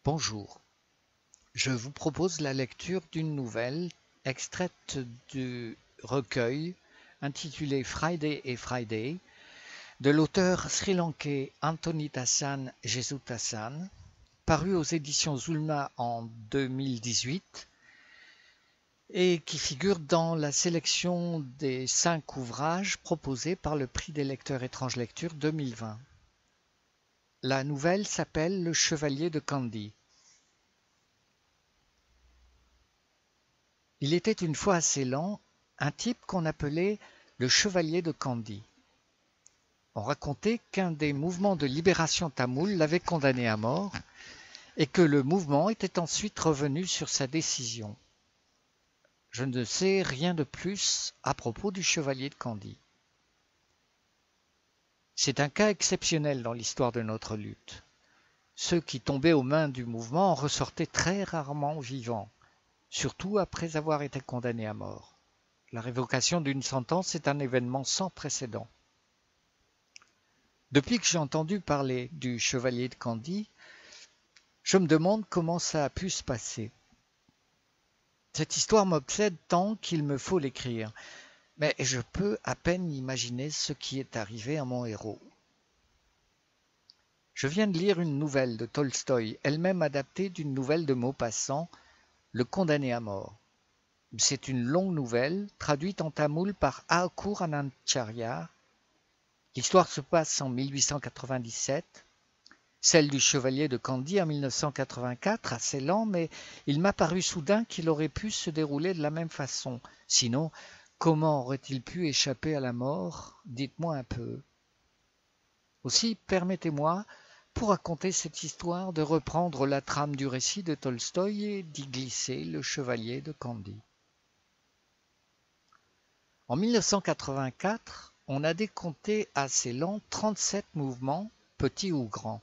Bonjour, je vous propose la lecture d'une nouvelle extraite du recueil intitulé Friday et Friday de l'auteur sri-lankais Antonidasan Jesuthasan, paru aux éditions Zulma en 2018 et qui figure dans la sélection des 5 ouvrages proposés par le Prix des lecteurs étranges lecture 2020. La nouvelle s'appelle Le Chevalier de Kandy. Il était une fois à Ceylan un type qu'on appelait le Chevalier de Kandy. On racontait qu'un des mouvements de libération tamoul l'avait condamné à mort et que le mouvement était ensuite revenu sur sa décision. Je ne sais rien de plus à propos du Chevalier de Kandy. C'est un cas exceptionnel dans l'histoire de notre lutte. Ceux qui tombaient aux mains du mouvement en ressortaient très rarement vivants, surtout après avoir été condamnés à mort. La révocation d'une sentence est un événement sans précédent. Depuis que j'ai entendu parler du Chevalier de Kandy, je me demande comment ça a pu se passer. Cette histoire m'obsède tant qu'il me faut l'écrire, mais je peux à peine imaginer ce qui est arrivé à mon héros. Je viens de lire une nouvelle de Tolstoï, elle-même adaptée d'une nouvelle de Maupassant, Le condamné à mort. C'est une longue nouvelle, traduite en tamoul par Akur Anandacharya. L'histoire se passe en 1897, celle du Chevalier de Kandy en 1984, assez lent, mais il m'a paru soudain qu'il aurait pu se dérouler de la même façon. Sinon, comment aurait-il pu échapper à la mort? Dites-moi un peu. Aussi, permettez-moi, pour raconter cette histoire, de reprendre la trame du récit de Tolstoï et d'y glisser le Chevalier de Kandy. En 1984, on a décompté à Ceylan 37 mouvements, petits ou grands.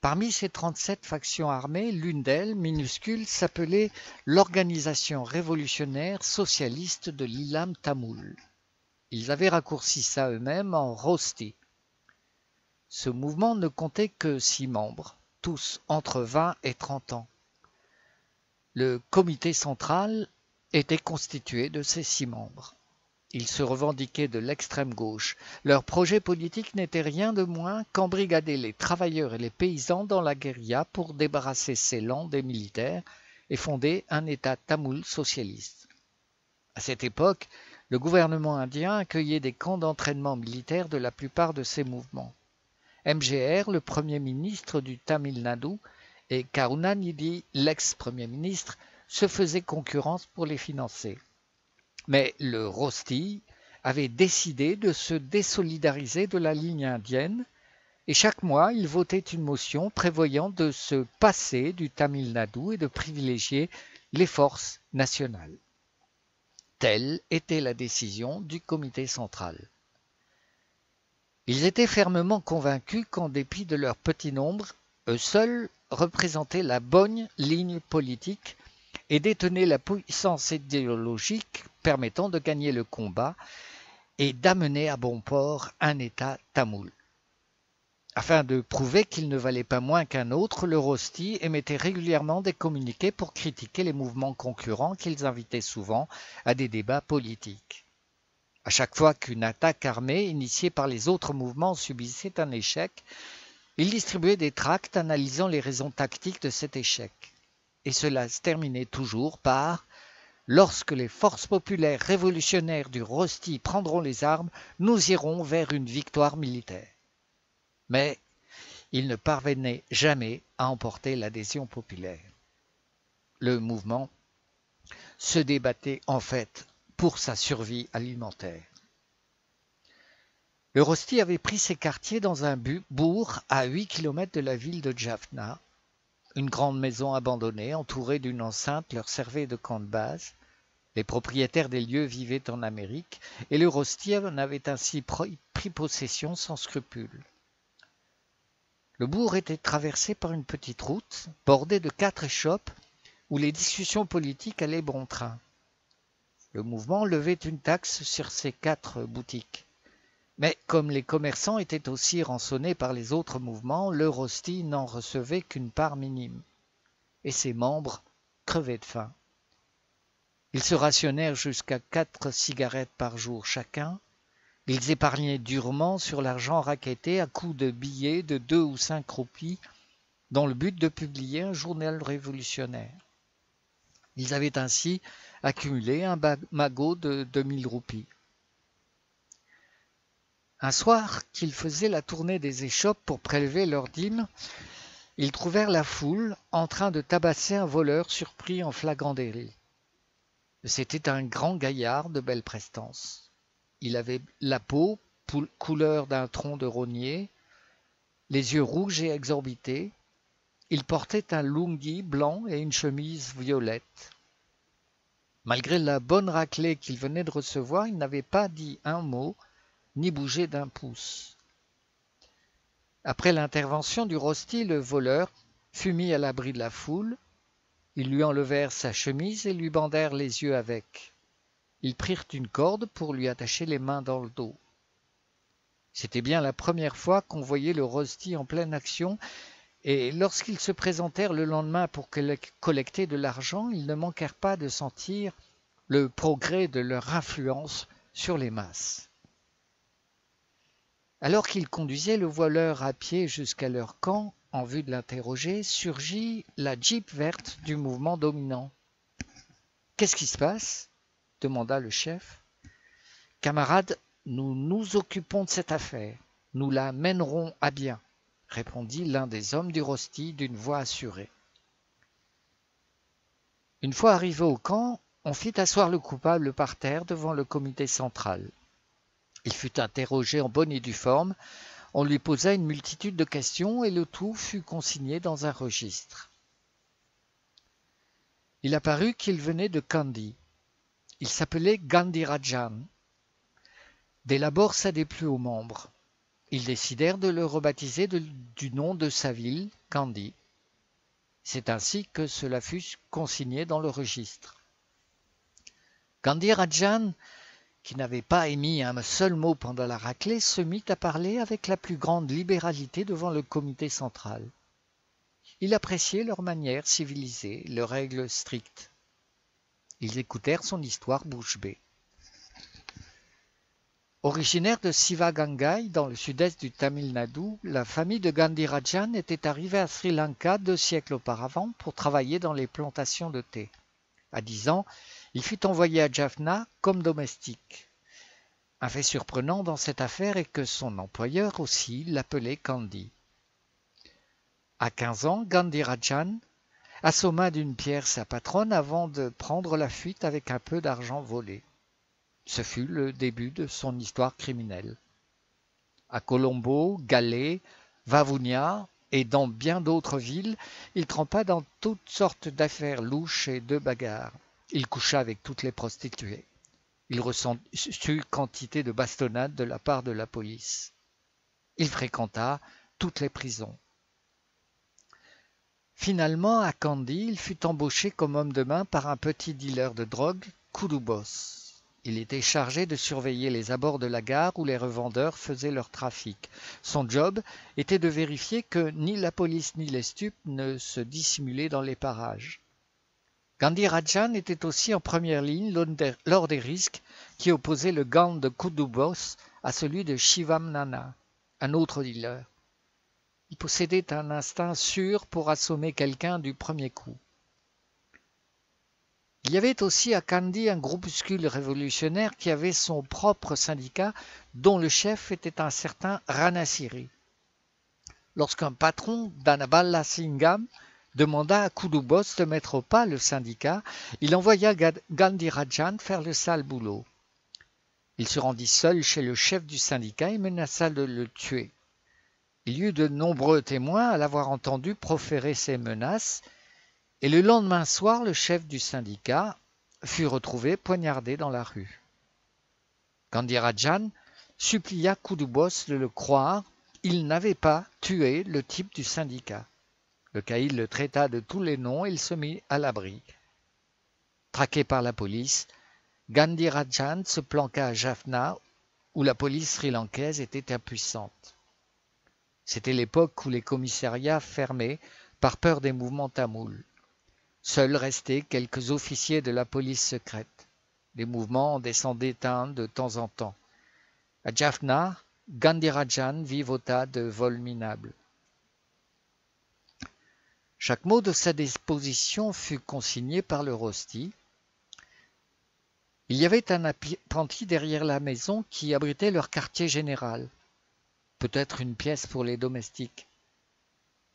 Parmi ces 37 factions armées, l'une d'elles, minuscule, s'appelait l'Organisation révolutionnaire socialiste de l'Ilam tamoul. Ils avaient raccourci ça eux-mêmes en Rosti. Ce mouvement ne comptait que 6 membres, tous entre 20 et 30 ans. Le comité central était constitué de ces 6 membres. Ils se revendiquaient de l'extrême gauche. Leur projet politique n'était rien de moins qu'embrigader les travailleurs et les paysans dans la guérilla pour débarrasser Ceylan des militaires et fonder un État tamoul socialiste. À cette époque, le gouvernement indien accueillait des camps d'entraînement militaire de la plupart de ces mouvements. MGR, le premier ministre du Tamil Nadu, et Karunanidhi, l'ex-premier ministre, se faisaient concurrence pour les financer. Mais le Rosti avait décidé de se désolidariser de la ligne indienne et chaque mois il votait une motion prévoyant de se passer du Tamil Nadu et de privilégier les forces nationales. Telle était la décision du comité central. Ils étaient fermement convaincus qu'en dépit de leur petit nombre, eux seuls représentaient la bonne ligne politique et détenaient la puissance idéologique permettant de gagner le combat et d'amener à bon port un État tamoul. Afin de prouver qu'il ne valait pas moins qu'un autre, le Rosti émettait régulièrement des communiqués pour critiquer les mouvements concurrents qu'ils invitaient souvent à des débats politiques. À chaque fois qu'une attaque armée initiée par les autres mouvements subissait un échec, ils distribuaient des tracts analysant les raisons tactiques de cet échec. Et cela se terminait toujours par « Lorsque les forces populaires révolutionnaires du Rosti prendront les armes, nous irons vers une victoire militaire. » Mais ils ne parvenaient jamais à emporter l'adhésion populaire. Le mouvement se débattait en fait pour sa survie alimentaire. Le Rosti avait pris ses quartiers dans un bourg à 8 km de la ville de Jaffna. Une grande maison abandonnée, entourée d'une enceinte, leur servait de camp de base. Les propriétaires des lieux vivaient en Amérique et le Rosti en avait ainsi pris possession sans scrupule. Le bourg était traversé par une petite route, bordée de 4 échoppes où les discussions politiques allaient bon train. Le mouvement levait une taxe sur ces 4 boutiques. Mais comme les commerçants étaient aussi rançonnés par les autres mouvements, le Rosti n'en recevait qu'une part minime, et ses membres crevaient de faim. Ils se rationnèrent jusqu'à 4 cigarettes par jour chacun. Ils épargnaient durement sur l'argent racketté à coups de billets de 2 ou 5 roupies dans le but de publier un journal révolutionnaire. Ils avaient ainsi accumulé un magot de 2000 roupies. Un soir qu'ils faisaient la tournée des échoppes pour prélever leurs dîmes, ils trouvèrent la foule en train de tabasser un voleur surpris en flagrant délit. C'était un grand gaillard de belle prestance. Il avait la peau couleur d'un tronc de rognier, les yeux rouges et exorbités. Il portait un lungi blanc et une chemise violette. Malgré la bonne raclée qu'il venait de recevoir, il n'avait pas dit un mot, ni bougé d'un pouce. Après l'intervention du Rosti, le voleur fut mis à l'abri de la foule. Ils lui enlevèrent sa chemise et lui bandèrent les yeux avec. Ils prirent une corde pour lui attacher les mains dans le dos. C'était bien la première fois qu'on voyait le Rosti en pleine action, et lorsqu'ils se présentèrent le lendemain pour collecter de l'argent, ils ne manquèrent pas de sentir le progrès de leur influence sur les masses. Alors qu'ils conduisaient le voleur à pied jusqu'à leur camp, en vue de l'interroger, surgit la Jeep verte du mouvement dominant. « Qu'est-ce qui se passe ?» demanda le chef. « Camarades, nous nous occupons de cette affaire. Nous la mènerons à bien, » répondit l'un des hommes du Rosti d'une voix assurée. Une fois arrivé au camp, on fit asseoir le coupable par terre devant le comité central. Il fut interrogé en bonne et due forme, on lui posa une multitude de questions et le tout fut consigné dans un registre. Il apparut qu'il venait de Kandy. Il s'appelait Gandhirajan. Dès l'abord, ça déplut aux membres. Ils décidèrent de le rebaptiser du nom de sa ville, Kandy. C'est ainsi que cela fut consigné dans le registre. Gandhirajan, qui n'avait pas émis un seul mot pendant la raclée, se mit à parler avec la plus grande libéralité devant le comité central. Il appréciait leur manière civilisée, leurs règles strictes. Ils écoutèrent son histoire bouche bée. Originaire de Sivagangai, dans le sud-est du Tamil Nadu, la famille de Gandhirajan était arrivée à Sri Lanka 2 siècles auparavant pour travailler dans les plantations de thé. À 10 ans, il fut envoyé à Jaffna comme domestique. Un fait surprenant dans cette affaire est que son employeur aussi l'appelait Kandy. À 15 ans, Gandhirajan assomma d'une pierre sa patronne avant de prendre la fuite avec un peu d'argent volé. Ce fut le début de son histoire criminelle. À Colombo, Galé, Vavuniya et dans bien d'autres villes, il trempa dans toutes sortes d'affaires louches et de bagarres. Il coucha avec toutes les prostituées. Il reçut quantité de bastonnades de la part de la police. Il fréquenta toutes les prisons. Finalement, à Kandy, il fut embauché comme homme de main par un petit dealer de drogue, Kudubos. Il était chargé de surveiller les abords de la gare où les revendeurs faisaient leur trafic. Son job était de vérifier que ni la police ni les stupes ne se dissimulaient dans les parages. Gandhirajan était aussi en première ligne lors des risques qui opposaient le gang de Kudubos à celui de Shivam Nana, un autre dealer. Il possédait un instinct sûr pour assommer quelqu'un du premier coup. Il y avait aussi à Kandy un groupuscule révolutionnaire qui avait son propre syndicat dont le chef était un certain Ranasiri. Lorsqu'un patron d'Anabala Singham demanda à Kudubos de mettre au pas le syndicat, il envoya Gandhirajan faire le sale boulot. Il se rendit seul chez le chef du syndicat et menaça de le tuer. Il y eut de nombreux témoins à l'avoir entendu proférer ces menaces, et le lendemain soir, le chef du syndicat fut retrouvé poignardé dans la rue. Gandhirajan supplia Kudubos de le croire, il n'avait pas tué le type du syndicat. Le caïd le traita de tous les noms et il se mit à l'abri. Traqué par la police, Gandhirajan se planqua à Jaffna où la police sri-lankaise était impuissante. C'était l'époque où les commissariats fermaient par peur des mouvements tamouls. Seuls restaient quelques officiers de la police secrète. Les mouvements descendaient de temps en temps. À Jaffna, Gandhirajan vivota de vols minables. Chaque mot de sa disposition fut consigné par le rosti. Il y avait un apprenti derrière la maison qui abritait leur quartier général, peut-être une pièce pour les domestiques.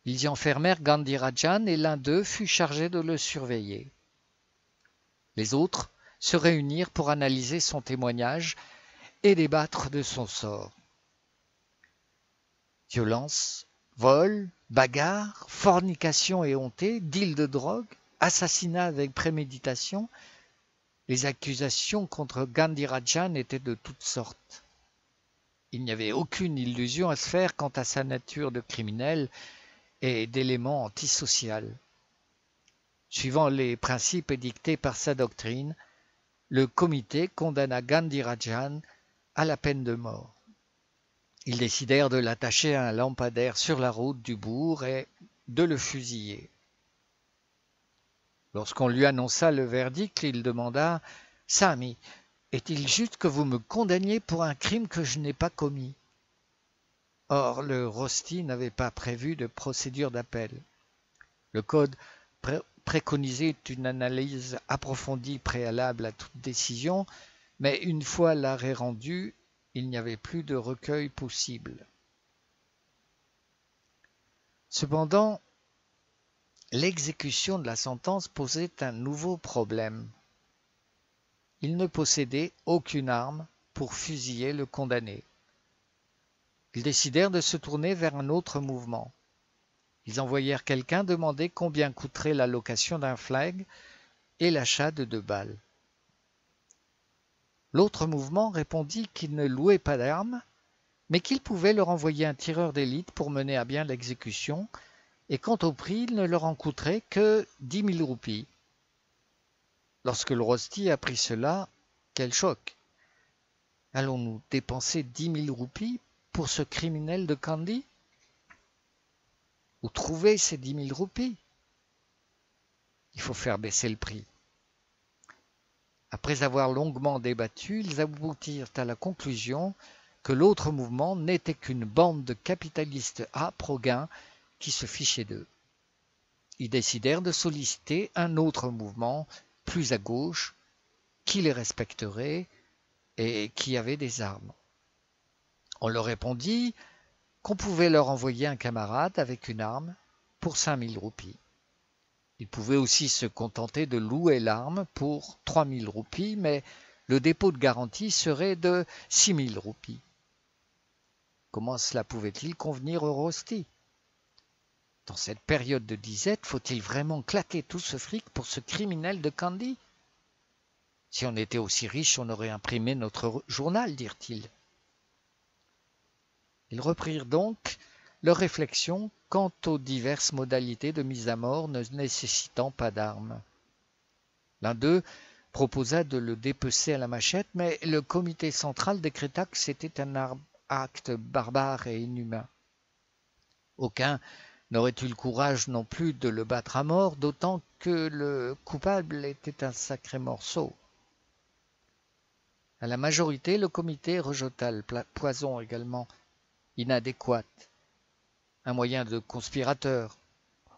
Ils y enfermèrent Gandhirajan et l'un d'eux fut chargé de le surveiller. Les autres se réunirent pour analyser son témoignage et débattre de son sort. Violence, vol, bagarre, fornication éhontée, deal de drogue, assassinat avec préméditation. Les accusations contre Gandhirajan étaient de toutes sortes. Il n'y avait aucune illusion à se faire quant à sa nature de criminel et d'élément antisocial. Suivant les principes édictés par sa doctrine, le comité condamna Gandhirajan à la peine de mort. Ils décidèrent de l'attacher à un lampadaire sur la route du bourg et de le fusiller. Lorsqu'on lui annonça le verdict, il demanda « Sami, est-il juste que vous me condamniez pour un crime que je n'ai pas commis ?» Or, le rosti n'avait pas prévu de procédure d'appel. Le code préconisait une analyse approfondie préalable à toute décision, mais une fois l'arrêt rendu, il n'y avait plus de recueil possible. Cependant, l'exécution de la sentence posait un nouveau problème. Il ne possédait aucune arme pour fusiller le condamné. Ils décidèrent de se tourner vers un autre mouvement. Ils envoyèrent quelqu'un demander combien coûterait la location d'un flingue et l'achat de 2 balles. L'autre mouvement répondit qu'il ne louait pas d'armes, mais qu'il pouvait leur envoyer un tireur d'élite pour mener à bien l'exécution, et quant au prix, il ne leur en coûterait que 10 000 roupies. Lorsque le rosti apprit cela, quel choc! Allons-nous dépenser 10 000 roupies pour ce criminel de Kandy? Où trouver ces 10 000 roupies? Il faut faire baisser le prix. Après avoir longuement débattu, ils aboutirent à la conclusion que l'autre mouvement n'était qu'une bande de capitalistes âpres au gain qui se fichaient d'eux. Ils décidèrent de solliciter un autre mouvement, plus à gauche, qui les respecterait et qui avait des armes. On leur répondit qu'on pouvait leur envoyer un camarade avec une arme pour 5 000 roupies. Ils pouvaient aussi se contenter de louer l'arme pour 3 000 roupies, mais le dépôt de garantie serait de 6 000 roupies. Comment cela pouvait-il convenir au rosti? Dans cette période de disette, faut-il vraiment claquer tout ce fric pour ce criminel de Kandy? Si on était aussi riche, on aurait imprimé notre journal, dirent-ils. Ils reprirent donc leur réflexion quant aux diverses modalités de mise à mort ne nécessitant pas d'armes. L'un d'eux proposa de le dépecer à la machette, mais le comité central décréta que c'était un acte barbare et inhumain. Aucun n'aurait eu le courage non plus de le battre à mort, d'autant que le coupable était un sacré morceau. À la majorité, le comité rejeta le poison également inadéquat, un moyen de conspirateur,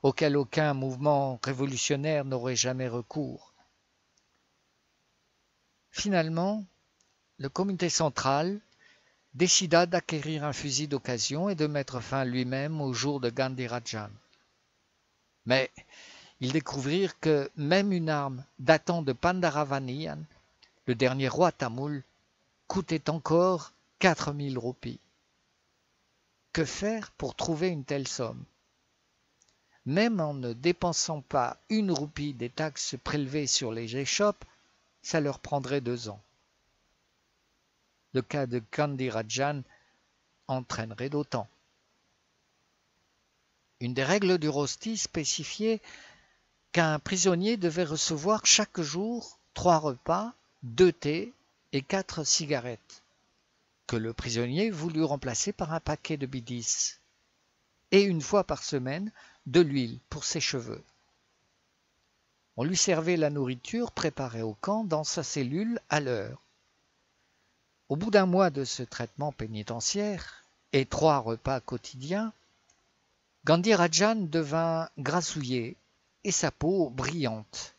auquel aucun mouvement révolutionnaire n'aurait jamais recours. Finalement, le comité central décida d'acquérir un fusil d'occasion et de mettre fin lui-même au jour de Gandhirajan. Mais ils découvrirent que même une arme datant de Pandaravaniyan, le dernier roi tamoul, coûtait encore 4 000 roupies. Que faire pour trouver une telle somme? Même en ne dépensant pas 1 roupie des taxes prélevées sur les échoppes, ça leur prendrait 2 ans. Le cas de Gandhirajan entraînerait d'autant. Une des règles du rosti spécifiait qu'un prisonnier devait recevoir chaque jour 3 repas, 2 thés et 4 cigarettes. que le prisonnier voulut remplacer par un paquet de bidis et une fois par semaine de l'huile pour ses cheveux. On lui servait la nourriture préparée au camp dans sa cellule à l'heure. Au bout d'un mois de ce traitement pénitentiaire et 3 repas quotidiens, Gandhi Rajan devint grassouillet et sa peau brillante.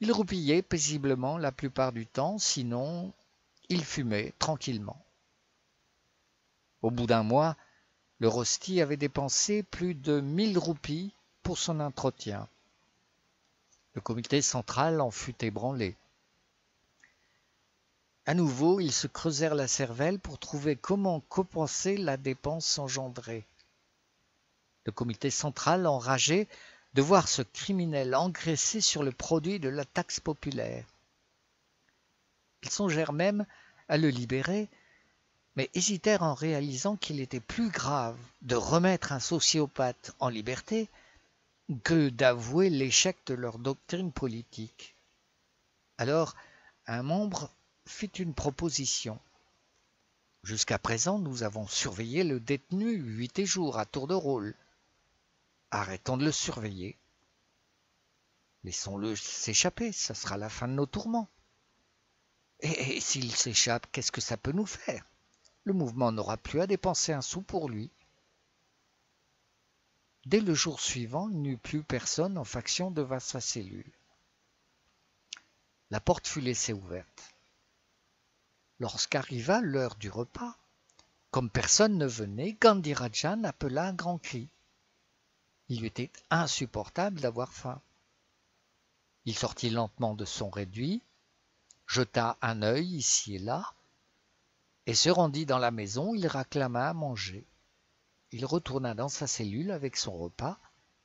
Il roupillait paisiblement la plupart du temps, sinon il fumait tranquillement. Au bout d'un mois, le rosti avait dépensé plus de 1000 roupies pour son entretien. Le comité central en fut ébranlé. À nouveau, ils se creusèrent la cervelle pour trouver comment compenser la dépense engendrée. Le comité central enragé de voir ce criminel engraisser sur le produit de la taxe populaire. Ils songèrent même à le libérer, mais hésitèrent en réalisant qu'il était plus grave de remettre un sociopathe en liberté que d'avouer l'échec de leur doctrine politique. Alors, un membre fit une proposition. Jusqu'à présent, nous avons surveillé le détenu 8 jours à tour de rôle. Arrêtons de le surveiller. Laissons-le s'échapper, ça sera la fin de nos tourments. Et s'il s'échappe, qu'est-ce que ça peut nous faire? Le mouvement n'aura plus à dépenser un sou pour lui. Dès le jour suivant, il n'y eut plus personne en faction devant sa cellule. La porte fut laissée ouverte. Lorsqu'arriva l'heure du repas, comme personne ne venait, Gandhi Rajan appela un grand cri. Il lui était insupportable d'avoir faim. Il sortit lentement de son réduit, jeta un œil ici et là, et se rendit dans la maison où il réclama à manger. Il retourna dans sa cellule avec son repas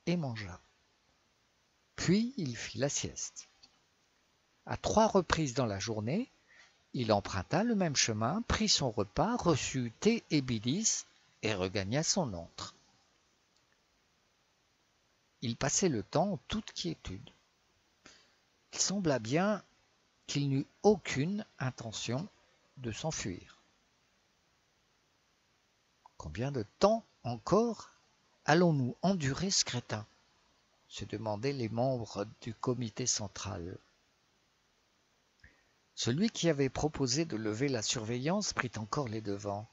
et mangea. Puis il fit la sieste. À 3 reprises dans la journée, il emprunta le même chemin, prit son repas, reçut thé et bidis et regagna son antre. Il passait le temps en toute quiétude. Il sembla bien qu'il n'eût aucune intention de s'enfuir. Combien de temps encore allons-nous endurer ce crétin? Se demandaient les membres du comité central. Celui qui avait proposé de lever la surveillance prit encore les devants.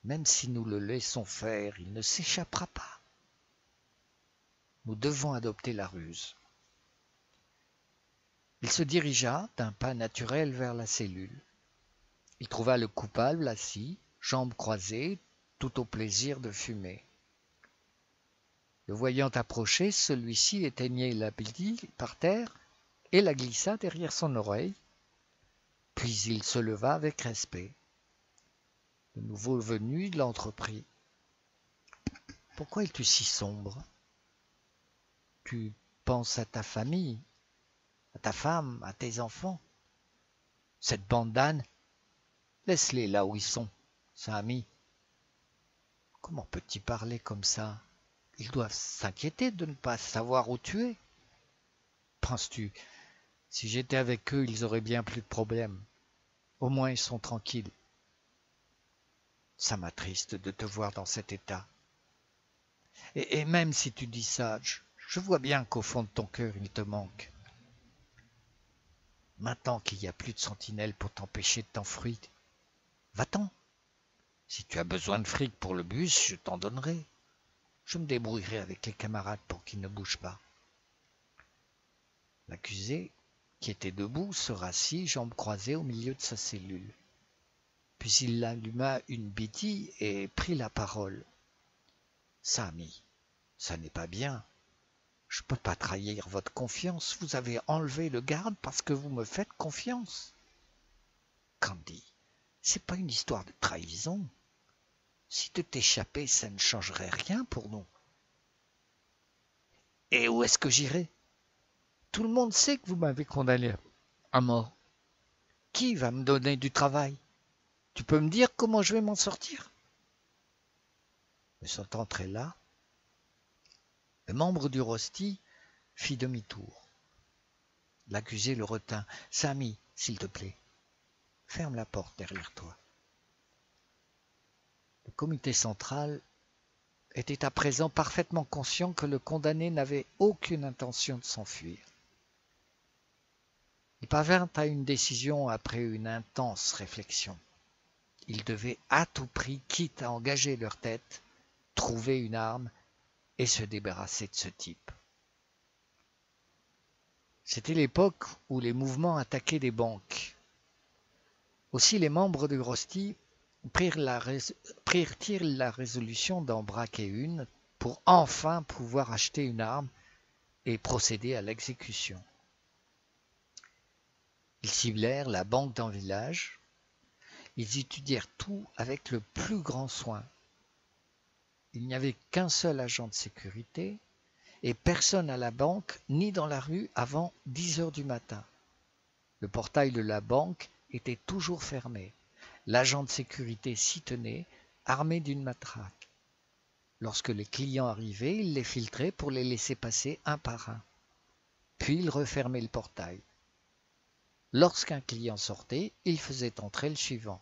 Même si nous le laissons faire, il ne s'échappera pas. Nous devons adopter la ruse. Il se dirigea d'un pas naturel vers la cellule. Il trouva le coupable assis, jambes croisées, tout au plaisir de fumer. Le voyant approcher, celui-ci éteignit la bougie par terre et la glissa derrière son oreille, puis il se leva avec respect. Le nouveau venu l'entreprit. « Pourquoi es-tu si sombre? Tu penses à ta famille, à ta femme, à tes enfants. Cette bande d'ânes, laisse-les là où ils sont, Sami. Comment peux-tu parler comme ça? Ils doivent s'inquiéter de ne pas savoir où tu es. Penses-tu, si j'étais avec eux, ils auraient bien plus de problèmes. Au moins ils sont tranquilles. Ça m'attriste de te voir dans cet état. Et même si tu dis ça, je vois bien qu'au fond de ton cœur, il te manque. Maintenant qu'il n'y a plus de sentinelles pour t'empêcher de t'enfuir, va-t'en. Si tu as besoin de fric pour le bus, je t'en donnerai. Je me débrouillerai avec les camarades pour qu'ils ne bougent pas. L'accusé, qui était debout, se rassit, jambes croisées au milieu de sa cellule. Puis il alluma une bougie et prit la parole. « Sami, ça n'est pas bien. Je ne peux pas trahir votre confiance. Vous avez enlevé le garde parce que vous me faites confiance. » Gandhi, c'est pas une histoire de trahison. Si de t'échapper, ça ne changerait rien pour nous. Et où est-ce que j'irai? Tout le monde sait que vous m'avez condamné à mort. Qui va me donner du travail? Tu peux me dire comment je vais m'en sortir? Me sentant très là, le membre du rosti fit demi-tour. L'accusé le retint. « Sami, s'il te plaît, ferme la porte derrière toi. Le comité central était à présent parfaitement conscient que le condamné n'avait aucune intention de s'enfuir. Ils parvinrent à une décision après une intense réflexion. Ils devaient à tout prix, quitte à engager leur tête, trouver une arme et se débarrasser de ce type. C'était l'époque où les mouvements attaquaient des banques. Aussi les membres du Rosti prirent-ils la résolution d'en braquer une pour enfin pouvoir acheter une arme et procéder à l'exécution. Ils ciblèrent la banque d'un village. Ils étudièrent tout avec le plus grand soin. Il n'y avait qu'un seul agent de sécurité et personne à la banque ni dans la rue avant 10 heures du matin. Le portail de la banque était toujours fermé. L'agent de sécurité s'y tenait, armé d'une matraque. Lorsque les clients arrivaient, il les filtrait pour les laisser passer un par un. Puis il refermait le portail. Lorsqu'un client sortait, il faisait entrer le suivant.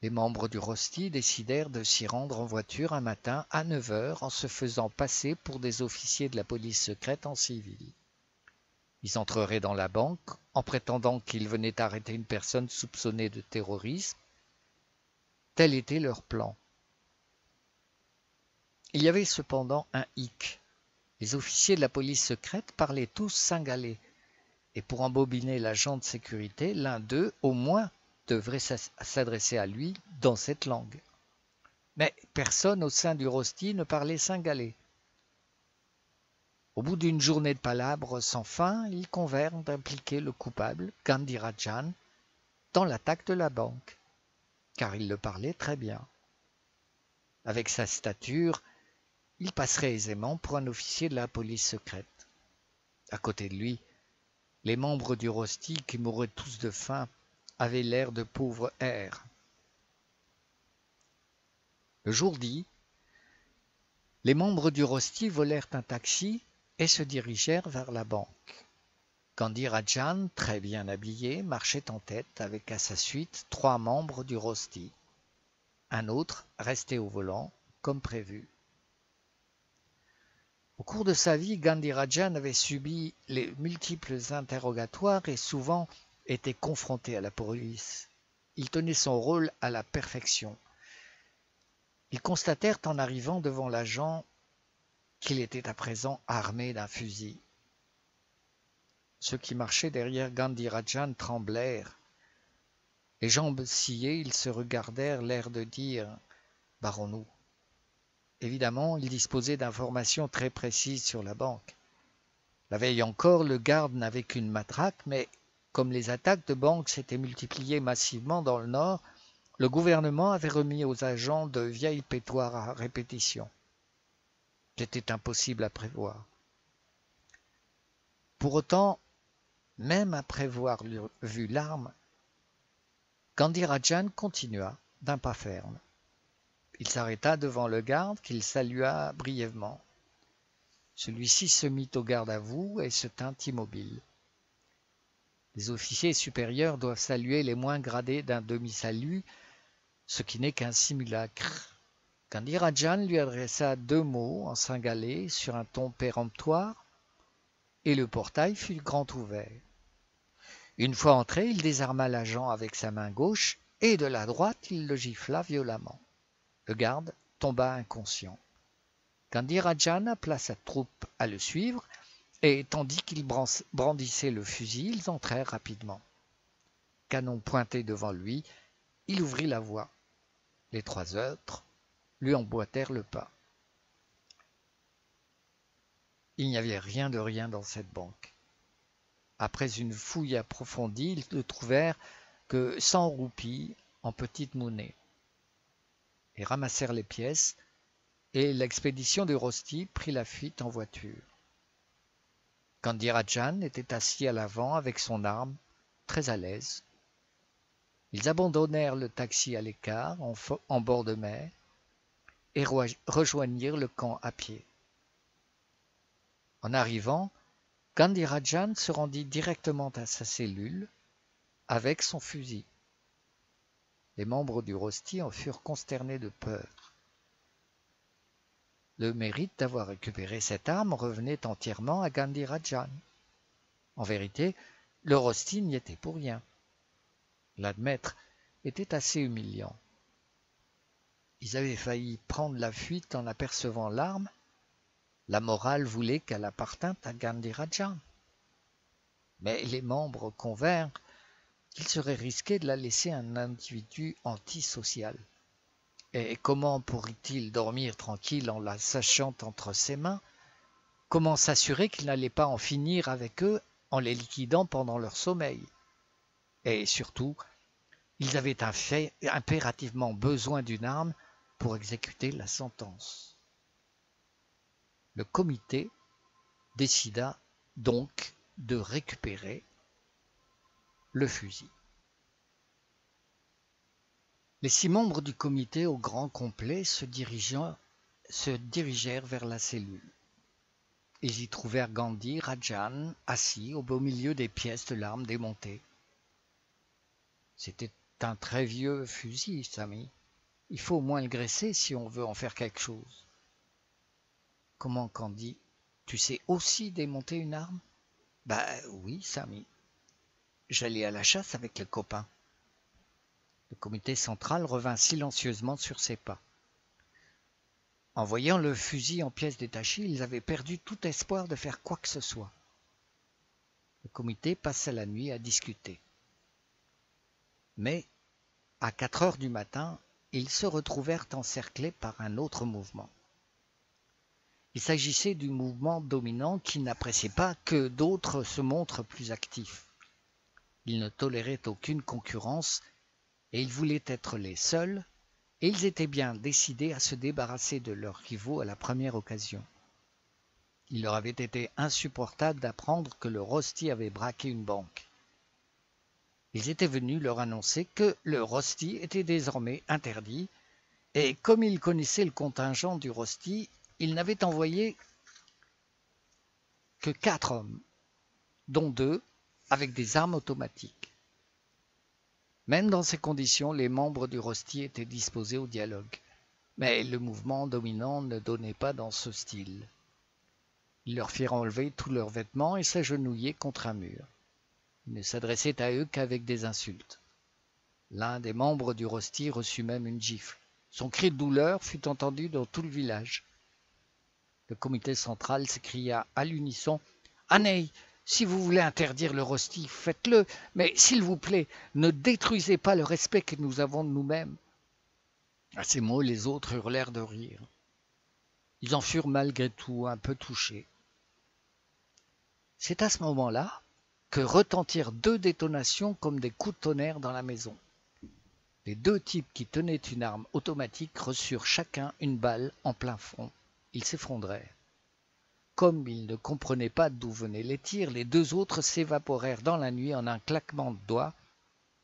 Les membres du Rosti décidèrent de s'y rendre en voiture un matin à 9 heures en se faisant passer pour des officiers de la police secrète en civil. Ils entreraient dans la banque en prétendant qu'ils venaient arrêter une personne soupçonnée de terrorisme. Tel était leur plan. Il y avait cependant un hic. Les officiers de la police secrète parlaient tous cingalais, et pour embobiner l'agent de sécurité, l'un d'eux, au moins, devrait s'adresser à lui dans cette langue. Mais personne au sein du Rosti ne parlait cingalais. Au bout d'une journée de palabres sans fin, ils convinrent d'impliquer le coupable, Gandhi Rajan, dans l'attaque de la banque, car il le parlait très bien. Avec sa stature, il passerait aisément pour un officier de la police secrète. À côté de lui, les membres du Rosti, qui mouraient tous de faim, avaient l'air de pauvres hères. Le jour dit, les membres du Rosti volèrent un taxi et se dirigèrent vers la banque. Gandhi Rajan, très bien habillé, marchait en tête avec à sa suite 3 membres du Rosti. Un autre restait au volant, comme prévu. Au cours de sa vie, Gandhi Rajan avait subi les multiples interrogatoires et souvent était confronté à la police. Il tenait son rôle à la perfection. Ils constatèrent en arrivant devant l'agent qu'il était à présent armé d'un fusil. Ceux qui marchaient derrière Gandhi Rajan tremblèrent. Les jambes sciées, ils se regardèrent, l'air de dire « barrons-nous ». Évidemment, il disposait d'informations très précises sur la banque. La veille encore, le garde n'avait qu'une matraque, mais comme les attaques de banques s'étaient multipliées massivement dans le Nord, le gouvernement avait remis aux agents de vieilles pétoires à répétition. C'était impossible à prévoir. Pour autant, même après avoir vu l'arme, Gandhi Rajan continua d'un pas ferme. Il s'arrêta devant le garde qu'il salua brièvement. Celui-ci se mit au garde-à-vous et se tint immobile. Les officiers supérieurs doivent saluer les moins gradés d'un demi-salut, ce qui n'est qu'un simulacre. Gandhi Rajan lui adressa 2 mots en cingalais sur un ton péremptoire, et le portail fut grand ouvert. Une fois entré, il désarma l'agent avec sa main gauche, et de la droite, il le gifla violemment. Le garde tomba inconscient. Gandhi Rajan appela sa troupe à le suivre, et tandis qu'il brandissait le fusil, ils entrèrent rapidement. Canon pointé devant lui, il ouvrit la voie. Les 3 autres lui emboîtèrent le pas. Il n'y avait rien de rien dans cette banque. Après une fouille approfondie, ils ne trouvèrent que 100 roupies en petite monnaie. Ils ramassèrent les pièces et l'expédition du Rosti prit la fuite en voiture. Gandhi Rajan était assis à l'avant avec son arme, très à l'aise. Ils abandonnèrent le taxi à l'écart, en bord de mer, et rejoignirent le camp à pied. En arrivant, Gandhi Rajan se rendit directement à sa cellule, avec son fusil. Les membres du Rosti en furent consternés de peur. Le mérite d'avoir récupéré cette arme revenait entièrement à Gandhirajan. En vérité, le Rosti n'y était pour rien. L'admettre était assez humiliant. Ils avaient failli prendre la fuite en apercevant l'arme. La morale voulait qu'elle appartînt à Gandhirajan. Mais les membres convinrent qu'il serait risqué de la laisser à un individu antisocial. Et comment pourrait-il dormir tranquille en la sachant entre ses mains? Comment s'assurer qu'il n'allait pas en finir avec eux en les liquidant pendant leur sommeil? Et surtout, ils avaient impérativement besoin d'une arme pour exécuter la sentence. Le comité décida donc de récupérer le fusil. Les 6 membres du comité au grand complet se dirigèrent vers la cellule. Ils y trouvèrent Gandhirajan assis au beau milieu des pièces de l'arme démontées. C'était un très vieux fusil, Sami. Il faut au moins le graisser si on veut en faire quelque chose. Comment, Candy? Tu sais aussi démonter une arme? Bah oui, Sami. J'allais à la chasse avec les copains. Le comité central revint silencieusement sur ses pas. En voyant le fusil en pièces détachées, ils avaient perdu tout espoir de faire quoi que ce soit. Le comité passa la nuit à discuter. Mais, à 4 heures du matin, ils se retrouvèrent encerclés par un autre mouvement. Il s'agissait du mouvement dominant qui n'appréciait pas que d'autres se montrent plus actifs. Ils ne toléraient aucune concurrence et ils voulaient être les seuls, et ils étaient bien décidés à se débarrasser de leurs rivaux à la première occasion. Il leur avait été insupportable d'apprendre que le Rosti avait braqué une banque. Ils étaient venus leur annoncer que le Rosti était désormais interdit, et comme ils connaissaient le contingent du Rosti, ils n'avaient envoyé que 4 hommes, dont 2 avec des armes automatiques. Même dans ces conditions, les membres du Rosti étaient disposés au dialogue. Mais le mouvement dominant ne donnait pas dans ce style. Ils leur firent enlever tous leurs vêtements et s'agenouiller contre un mur. Ils ne s'adressaient à eux qu'avec des insultes. L'un des membres du Rosti reçut même une gifle. Son cri de douleur fut entendu dans tout le village. Le comité central s'écria à l'unisson « Anei, si vous voulez interdire le Rosti, faites-le, mais s'il vous plaît, ne détruisez pas le respect que nous avons de nous-mêmes. » À ces mots, les autres hurlèrent de rire. Ils en furent malgré tout un peu touchés. C'est à ce moment-là que retentirent 2 détonations comme des coups de tonnerre dans la maison. Les 2 types qui tenaient une arme automatique reçurent chacun une balle en plein front. Ils s'effondrèrent. Comme ils ne comprenaient pas d'où venaient les tirs, les 2 autres s'évaporèrent dans la nuit en un claquement de doigts,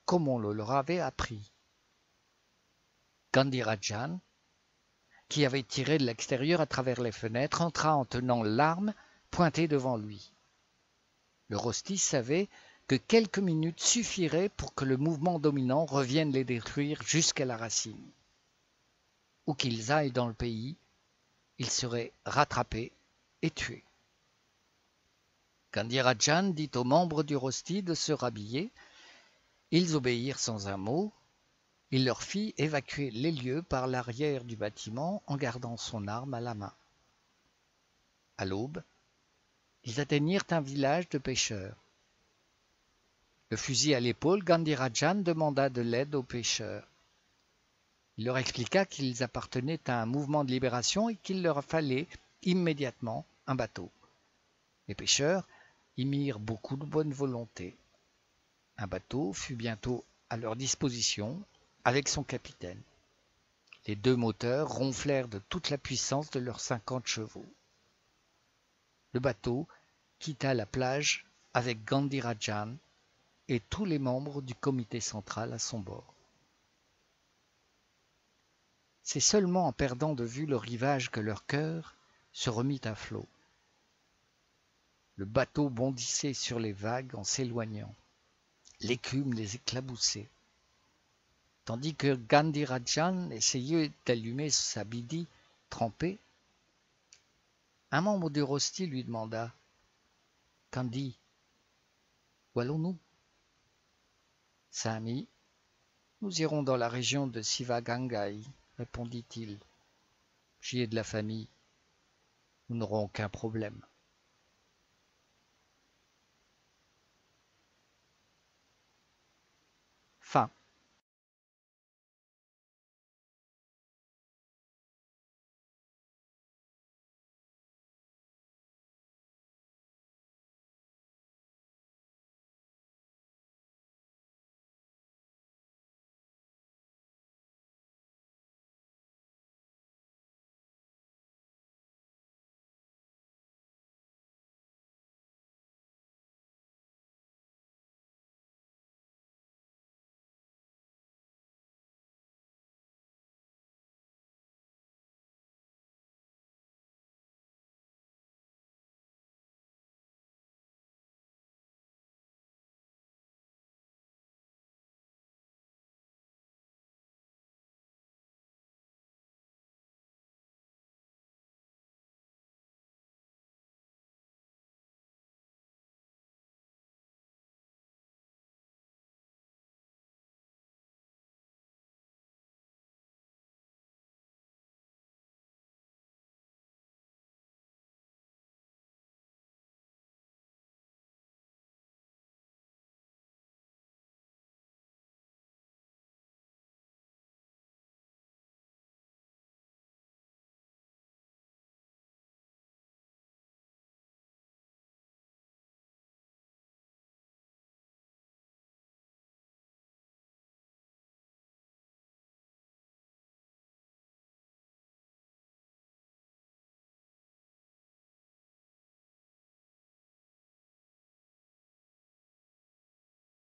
comme on le leur avait appris. Gandhirajan, qui avait tiré de l'extérieur à travers les fenêtres, entra en tenant l'arme pointée devant lui. Le Rosti savait que quelques minutes suffiraient pour que le mouvement dominant revienne les détruire jusqu'à la racine. Où qu'ils aillent dans le pays, ils seraient rattrapés et tués. Gandhirajan dit aux membres du Rosti de se rhabiller. Ils obéirent sans un mot. Il leur fit évacuer les lieux par l'arrière du bâtiment en gardant son arme à la main. À l'aube, ils atteignirent un village de pêcheurs. Le fusil à l'épaule, Gandhirajan demanda de l'aide aux pêcheurs. Il leur expliqua qu'ils appartenaient à un mouvement de libération et qu'il leur fallait immédiatement un bateau. Les pêcheurs y mirent beaucoup de bonne volonté. Un bateau fut bientôt à leur disposition avec son capitaine. Les 2 moteurs ronflèrent de toute la puissance de leurs 50 chevaux. Le bateau quitta la plage avec Gandhirajan et tous les membres du comité central à son bord. C'est seulement en perdant de vue le rivage que leur cœur se remit à flot. Le bateau bondissait sur les vagues en s'éloignant. l'écume les éclaboussait. Tandis que Gandhirajan essayait d'allumer sa bidi trempée, un membre du rosti lui demanda: « Gandhi, où allons-nous » ? « Sami, nous irons dans la région de Sivagangai, répondit-il. J'y ai de la famille, nous n'aurons aucun problème.